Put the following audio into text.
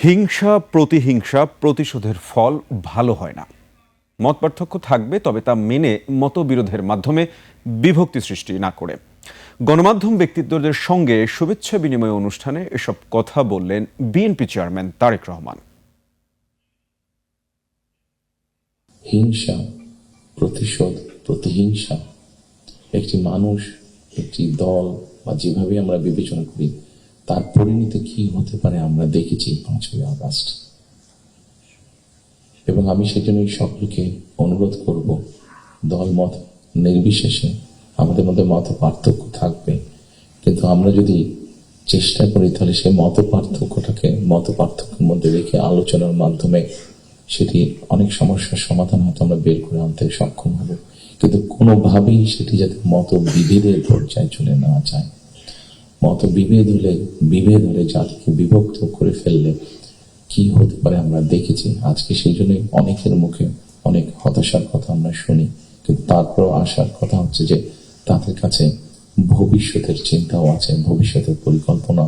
হিংসা প্রতিহিংসা প্রতিশোধের ফল ভালো হয় না। মত পার্থক্য থাকবে, তবে তা মেনে মতবিরোধের মাধ্যমে বিভক্তি সৃষ্টি না করে। গণমাধ্যম ব্যক্তিত্বদের সঙ্গে শুভেচ্ছা বিনিময় অনুষ্ঠানে এসব কথা বললেন বিএনপি চেয়ারম্যান তারেক রহমান। হিংসা, প্রতিশোধ, প্রতিহিংসা একটি মানুষ, একটি দল বা যেভাবে আমরা বিবেচনা করি তার পরিণতি কি হতে পারে আমরা দেখেছি 5ই আগস্ট। এবং আমি সেজন্যই সকলকে অনুরোধ করব, দল মত নির্বিশেষে আমাদের মধ্যে মত পার্থক্য থাকবে, কিন্তু আমরা যদি চেষ্টা করি তাহলে সেই মত পার্থক্যের মধ্যে রেখে আলোচনার মাধ্যমে সেটি অনেক সমস্যার সমাধান হয়তো আমরা বের করে আনতে সক্ষম হব। কিন্তু কোনোভাবেই সেটি যাতে মত বিভেদের পর্যায়ে চলে না যায়। মত বিভেদ হলে জাতিকে বিভক্ত করে ফেললে কি হতে পারে আমরা দেখেছি। আজকে সেই জন্যই অনেকের মুখে অনেক হতাশার কথা আমরা শুনি, কিন্তু তারপর আসার কথা হচ্ছে যে তাদের কাছে ভবিষ্যতের চিন্তাও আছে, ভবিষ্যতের পরিকল্পনা